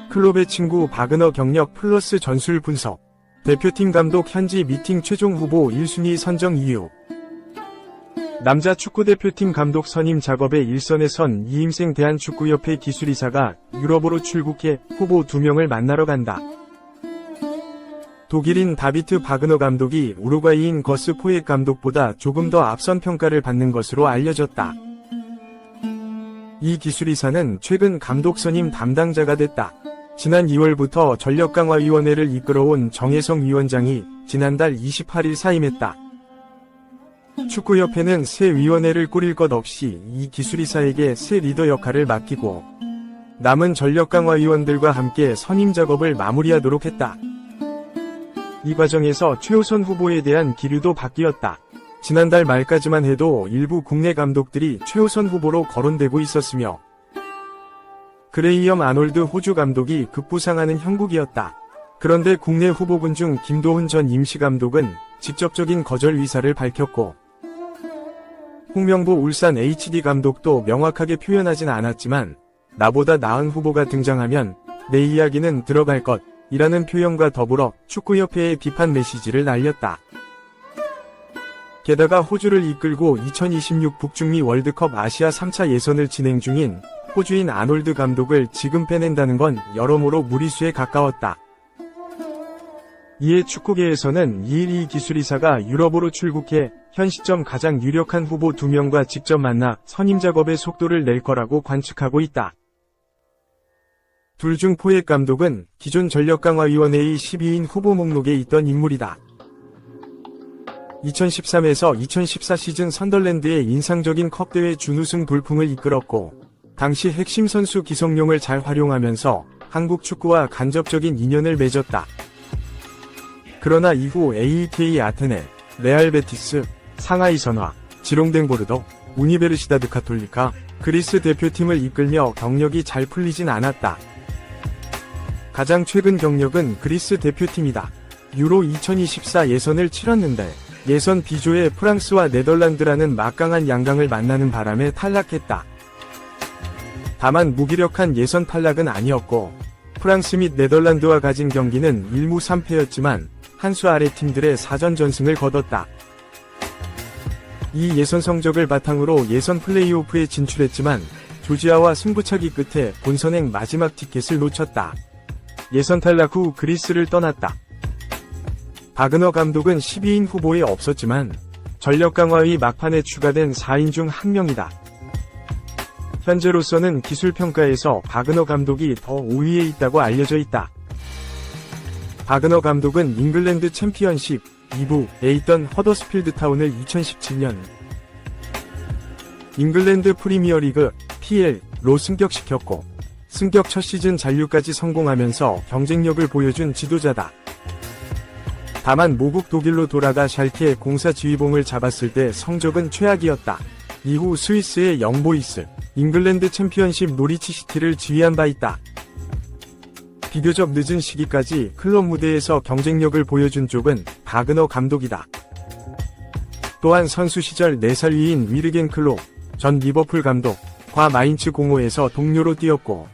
클롭의 친구 바그너 경력 플러스 전술 분석. 대표팀 감독 현지 미팅 최종 후보 1순위 선정 이유. 남자 축구대표팀 감독 선임 작업의 일선에 선 이임생 대한축구협회 기술이사가 유럽으로 출국해 후보 2명을 만나러 간다. 독일인 다비트 바그너 감독이 우루과이인 거스 포옒 감독보다 조금 더 앞선 평가를 받는 것으로 알려졌다. 이 기술이사는 최근 감독 선임 담당자가 됐다. 지난 2월부터 전력강화위원회를 이끌어온 정혜성 위원장이 지난달 28일 사임했다. 축구협회는 새 위원회를 꾸릴 것 없이 이 기술이사에게 새 리더 역할을 맡기고 남은 전력강화위원들과 함께 선임 작업을 마무리하도록 했다. 이 과정에서 최우선 후보에 대한 기류도 바뀌었다. 지난달 말까지만 해도 일부 국내 감독들이 최우선 후보로 거론되고 있었으며 그레이엄 아놀드 호주 감독이 급부상하는 형국이었다. 그런데 국내 후보군 중 김도훈 전 임시감독은 직접적인 거절 의사를 밝혔고 홍명보 울산 HD 감독도 명확하게 표현하진 않았지만 나보다 나은 후보가 등장하면 내 이야기는 들어갈 것이라는 표현과 더불어 축구협회의 비판 메시지를 날렸다. 게다가 호주를 이끌고 2026 북중미 월드컵 아시아 3차 예선을 진행 중인 호주인 아놀드 감독을 지금 빼낸다는 건 여러모로 무리수에 가까웠다. 이에 축구계에서는 2일 이 기술이사가 유럽으로 출국해 현 시점 가장 유력한 후보 2명과 직접 만나 선임 작업의 속도를 낼 거라고 관측하고 있다. 둘 중 포옒 감독은 기존 전력강화위원회의 12인 후보 목록에 있던 인물이다. 2013에서 2014 시즌 선덜랜드의 인상적인 컵대회 준우승 돌풍을 이끌었고 당시 핵심 선수 기성용을 잘 활용하면서 한국 축구와 간접적인 인연을 맺었다. 그러나 이후 AEK 아테네, 레알 베티스, 상하이 선화, 지롱댕 보르도, 우니베르시다드 카톨리카, 그리스 대표팀을 이끌며 경력이 잘 풀리진 않았다. 가장 최근 경력은 그리스 대표팀이다. 유로 2024 예선을 치렀는데 예선 B조의 프랑스와 네덜란드라는 막강한 양강을 만나는 바람에 탈락했다. 다만 무기력한 예선 탈락은 아니었고 프랑스 및 네덜란드와 가진 경기는 1무 3패였지만 한 수 아래 팀들의 4전 전승을 거뒀다. 이 예선 성적을 바탕으로 예선 플레이오프에 진출했지만 조지아와 승부차기 끝에 본선행 마지막 티켓을 놓쳤다. 예선 탈락 후 그리스를 떠났다. 바그너 감독은 12인 후보에 없었지만 전력 강화의 막판에 추가된 4인 중 한 명이다. 현재로서는 기술평가에서 바그너 감독이 더 5위에 있다고 알려져 있다. 바그너 감독은 잉글랜드 챔피언십 2부에 있던 허더스필드 타운을 2017년 잉글랜드 프리미어리그 PL로 승격시켰고 승격 첫 시즌 잔류까지 성공하면서 경쟁력을 보여준 지도자다. 다만 모국 독일로 돌아가 샬케 공사 지휘봉을 잡았을 때 성적은 최악이었다. 이후 스위스의 영보이스, 잉글랜드 챔피언십 노리치 시티를 지휘한 바 있다. 비교적 늦은 시기까지 클럽 무대에서 경쟁력을 보여준 쪽은 바그너 감독이다. 또한 선수 시절 4살 위인 위르겐 클롭 전 리버풀 감독과 마인츠 05에서 동료로 뛰었고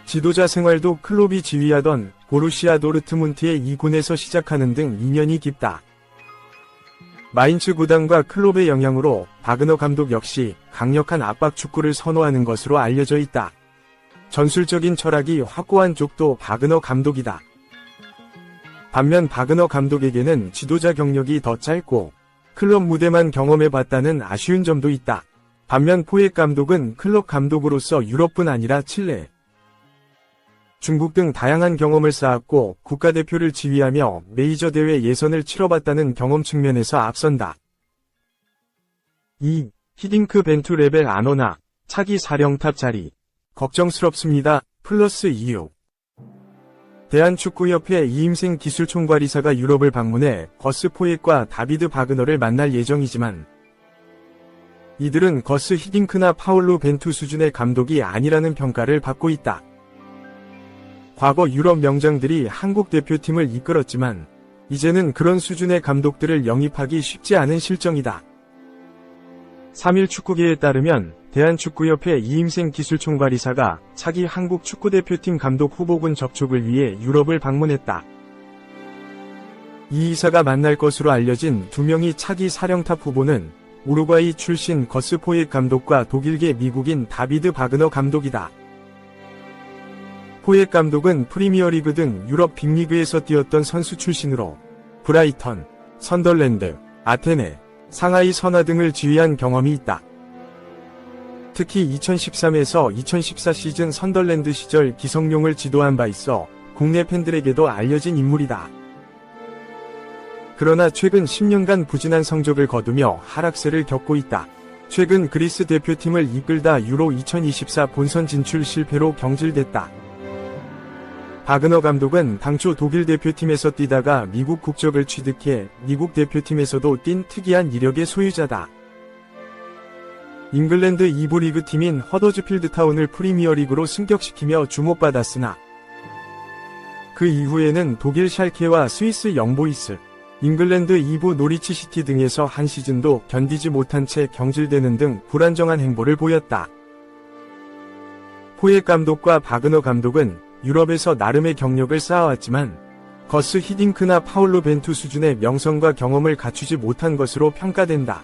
지도자 생활도 클롭이 지휘하던 보루시아 도르트문트의 2군에서 시작하는 등 인연이 깊다. 마인츠 구단과 클롭의 영향으로 바그너 감독 역시 강력한 압박 축구를 선호하는 것으로 알려져 있다. 전술적인 철학이 확고한 쪽도 바그너 감독이다. 반면 바그너 감독에게는 지도자 경력이 더 짧고 클럽 무대만 경험해봤다는 아쉬운 점도 있다. 반면 포옒 감독은 클럽 감독으로서 유럽뿐 아니라 칠레, 중국 등 다양한 경험을 쌓았고 국가대표를 지휘하며 메이저 대회 예선을 치러봤다는 경험 측면에서 앞선다. 2. 히딩크 벤투 레벨 아노나 차기 사령탑 자리 걱정스럽습니다. 플러스 이유. 대한축구협회 이임생 기술총괄이사가 유럽을 방문해 거스 포옒과 다비드 바그너를 만날 예정이지만 이들은 거스 히딩크나 파울루 벤투 수준의 감독이 아니라는 평가를 받고 있다. 과거 유럽 명장들이 한국 대표팀을 이끌었지만 이제는 그런 수준의 감독들을 영입하기 쉽지 않은 실정이다. 3일 축구계에 따르면 대한축구협회 이임생 기술총괄이사가 차기 한국 축구대표팀 감독 후보군 접촉을 위해 유럽을 방문했다. 이 이사가 만날 것으로 알려진 2명의 차기 사령탑 후보는 우루과이 출신 거스 포옒 감독과 독일계 미국인 다비드 바그너 감독이다. 포옒 감독은 프리미어리그 등 유럽 빅리그에서 뛰었던 선수 출신으로 브라이턴, 선덜랜드, 아테네, 상하이 선화 등을 지휘한 경험이 있다. 특히 2013에서 2014 시즌 선덜랜드 시절 기성용을 지도한 바 있어 국내 팬들에게도 알려진 인물이다. 그러나 최근 10년간 부진한 성적을 거두며 하락세를 겪고 있다. 최근 그리스 대표팀을 이끌다 유로 2024 본선 진출 실패로 경질됐다. 바그너 감독은 당초 독일 대표팀에서 뛰다가 미국 국적을 취득해 미국 대표팀에서도 뛴 특이한 이력의 소유자다. 잉글랜드 2부 리그 팀인 허더즈필드 타운을 프리미어리그로 승격시키며 주목받았으나 그 이후에는 독일 샬케와 스위스 영보이스, 잉글랜드 2부 노리치 시티 등에서 한 시즌도 견디지 못한 채 경질되는 등 불안정한 행보를 보였다. 포옒 감독과 바그너 감독은 유럽에서 나름의 경력을 쌓아왔지만 거스 히딩크나 파울로 벤투 수준의 명성과 경험을 갖추지 못한 것으로 평가된다.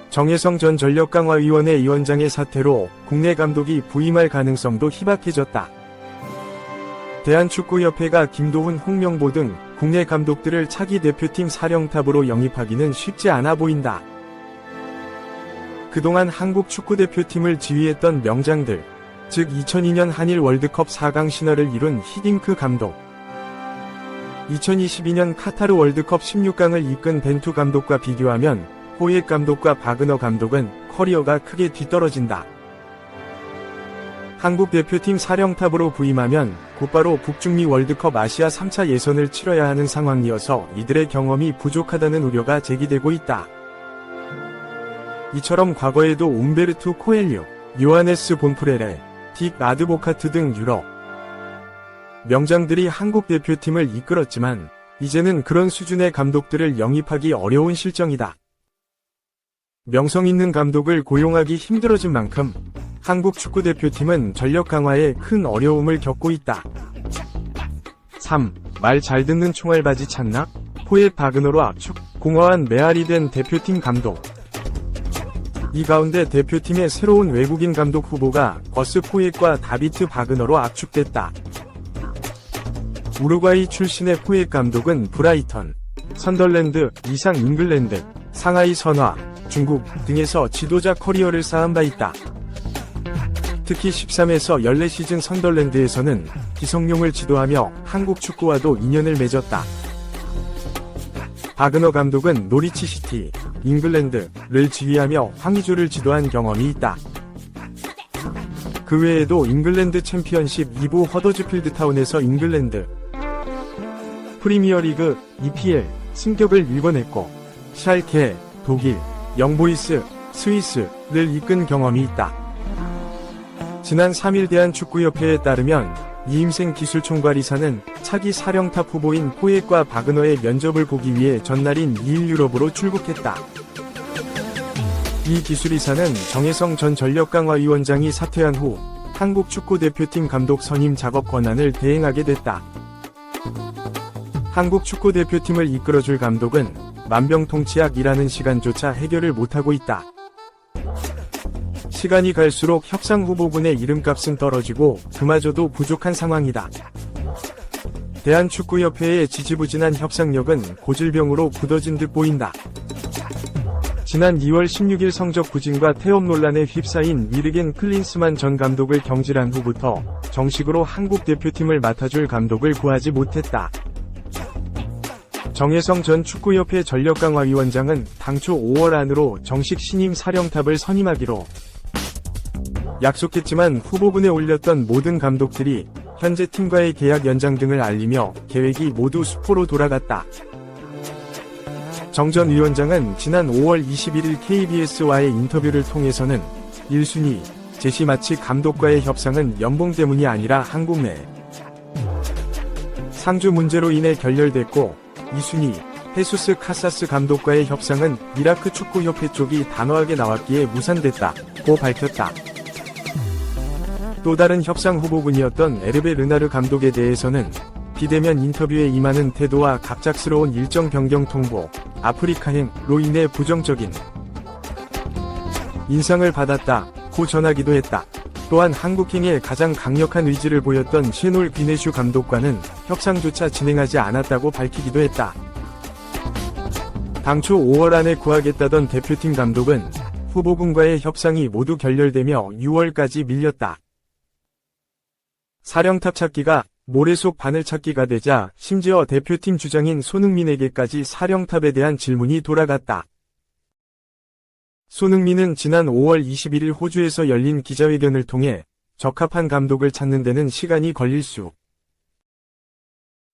정혜성 전 전력강화위원회 위원장의 사퇴로 국내 감독이 부임할 가능성도 희박해졌다. 대한축구협회가 김도훈, 홍명보 등 국내 감독들을 차기 대표팀 사령탑으로 영입하기는 쉽지 않아 보인다. 그동안 한국 축구대표팀을 지휘했던 명장들, 즉 2002년 한일 월드컵 4강 신화를 이룬 히딩크 감독, 2022년 카타르 월드컵 16강을 이끈 벤투 감독과 비교하면 포옒 감독과 바그너 감독은 커리어가 크게 뒤떨어진다. 한국 대표팀 사령탑으로 부임하면 곧바로 북중미 월드컵 아시아 3차 예선을 치러야 하는 상황이어서 이들의 경험이 부족하다는 우려가 제기되고 있다. 이처럼 과거에도 움베르투 코엘료, 요하네스 본프레레, 딕 아드보카트 등 유럽 명장들이 한국 대표팀을 이끌었지만 이제는 그런 수준의 감독들을 영입하기 어려운 실정이다. 명성 있는 감독을 고용하기 힘들어진 만큼 한국 축구대표팀은 전력 강화에 큰 어려움을 겪고 있다. 3. 말 잘 듣는 총알바지 찾나? 포옒 바그너로 압축, 공허한 메아리 된 대표팀 감독. 이 가운데 대표팀의 새로운 외국인 감독 후보가 거스 포옒과 다비트 바그너로 압축됐다. 우루과이 출신의 포옒 감독은 브라이턴, 선덜랜드, 이상 잉글랜드, 상하이 선화, 중국 등에서 지도자 커리어를 쌓은 바 있다. 특히 13에서 14시즌 선덜랜드에서는 기성용을 지도하며 한국 축구와도 인연을 맺었다. 바그너 감독은 노리치 시티, 잉글랜드를 지휘하며 황의조를 지도한 경험이 있다. 그 외에도 잉글랜드 챔피언십 2부 허더즈필드 타운에서 잉글랜드 프리미어리그 EPL 승격을 일궈냈고 샬케, 독일, 영보이스, 스위스를 이끈 경험이 있다. 지난 3일 대한축구협회에 따르면 이임생 기술총괄이사는 차기 사령탑 후보인 포옒과 바그너의 면접을 보기 위해 전날인 2일 유럽으로 출국했다. 이 기술이사는 정혜성 전 전력강화위원장이 사퇴한 후 한국 축구대표팀 감독 선임 작업 권한을 대행하게 됐다. 한국 축구대표팀을 이끌어줄 감독은 만병통치약 일하는 시간조차 해결을 못하고 있다. 시간이 갈수록 협상 후보군의 이름값은 떨어지고 그마저도 부족한 상황이다. 대한축구협회의 지지부진한 협상력은 고질병으로 굳어진 듯 보인다. 지난 2월 16일 성적 부진과 태업 논란에 휩싸인 위르겐 클린스만 전 감독을 경질한 후부터 정식으로 한국 대표팀을 맡아줄 감독을 구하지 못했다. 정혜성 전 축구협회 전력강화위원장은 당초 5월 안으로 정식 신임 사령탑을 선임하기로 약속했지만 후보군에 올렸던 모든 감독들이 현재 팀과의 계약 연장 등을 알리며 계획이 모두 수포로 돌아갔다. 정 전 위원장은 지난 5월 21일 KBS와의 인터뷰를 통해서는 1순위, 제시 마치 감독과의 협상은 연봉 때문이 아니라 한국 내 상주 문제로 인해 결렬됐고 2순위, 헤수스 카사스 감독과의 협상은 이라크 축구협회 쪽이 단호하게 나왔기에 무산됐다고 밝혔다. 또 다른 협상 후보군이었던 에르베 르나르 감독에 대해서는 비대면 인터뷰에 임하는 태도와 갑작스러운 일정 변경 통보, 아프리카행로 인해 부정적인 인상을 받았다고 전하기도 했다. 또한 한국행에 가장 강력한 의지를 보였던 셰놀 비네슈 감독과는 협상조차 진행하지 않았다고 밝히기도 했다. 당초 5월 안에 구하겠다던 대표팀 감독은 후보군과의 협상이 모두 결렬되며 6월까지 밀렸다. 사령탑 찾기가 모래 속 바늘 찾기가 되자 심지어 대표팀 주장인 손흥민에게까지 사령탑에 대한 질문이 돌아갔다. 손흥민은 지난 5월 21일 호주에서 열린 기자회견을 통해 적합한 감독을 찾는 데는 시간이 걸릴 수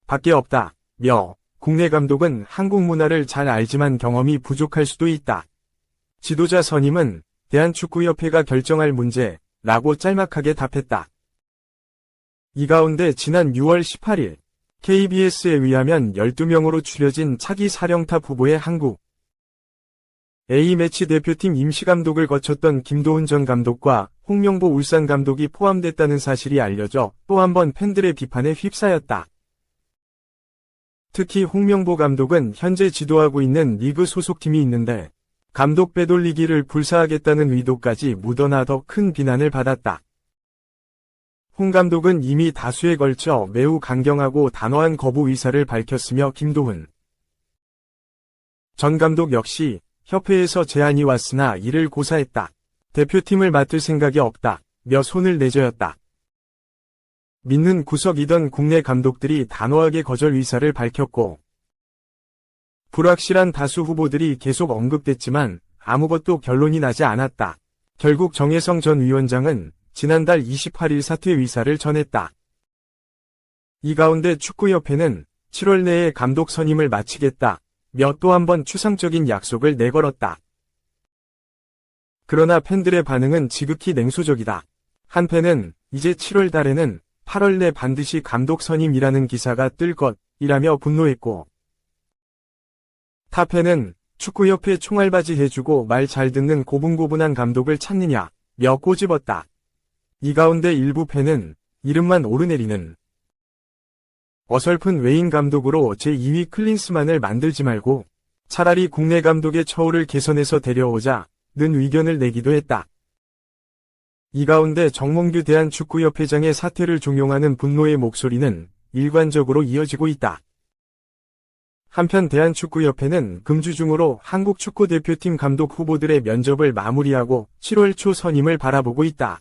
밖에 없다며 국내 감독은 한국 문화를 잘 알지만 경험이 부족할 수도 있다. 지도자 선임은 대한축구협회가 결정할 문제라고 짤막하게 답했다. 이 가운데 지난 6월 18일 KBS에 의하면 12명으로 추려진 차기 사령탑 후보의 한국 A매치 대표팀 임시감독을 거쳤던 김도훈 전 감독과 홍명보 울산 감독이 포함됐다는 사실이 알려져 또 한 번 팬들의 비판에 휩싸였다. 특히 홍명보 감독은 현재 지도하고 있는 리그 소속팀이 있는데 감독 빼돌리기를 불사하겠다는 의도까지 묻어나 더 큰 비난을 받았다. 홍 감독은 이미 다수에 걸쳐 매우 강경하고 단호한 거부 의사를 밝혔으며 김도훈 전 감독 역시 협회에서 제안이 왔으나 이를 고사했다. 대표팀을 맡을 생각이 없다며 손을 내저었다. 믿는 구석이던 국내 감독들이 단호하게 거절 의사를 밝혔고 불확실한 다수 후보들이 계속 언급됐지만 아무것도 결론이 나지 않았다. 결국 정혜성 전 위원장은 지난달 28일 사퇴 의사를 전했다. 이 가운데 축구협회는 7월 내에 감독 선임을 마치겠다며 또 한 번 추상적인 약속을 내걸었다. 그러나 팬들의 반응은 지극히 냉소적이다. 한 팬은 이제 7월 달에는 8월 내 반드시 감독 선임이라는 기사가 뜰 것이라며 분노했고 타 팬은 축구협회 총알바지 해주고 말 잘 듣는 고분고분한 감독을 찾느냐며 꼬집었다. 이 가운데 일부 팬은 이름만 오르내리는 어설픈 외인 감독으로 제2위 클린스만을 만들지 말고 차라리 국내 감독의 처우를 개선해서 데려오자는 의견을 내기도 했다. 이 가운데 정몽규 대한축구협회장의 사퇴를 종용하는 분노의 목소리는 일관적으로 이어지고 있다. 한편 대한축구협회는 금주 중으로 한국 축구대표팀 감독 후보들의 면접을 마무리하고 7월 초 선임을 바라보고 있다.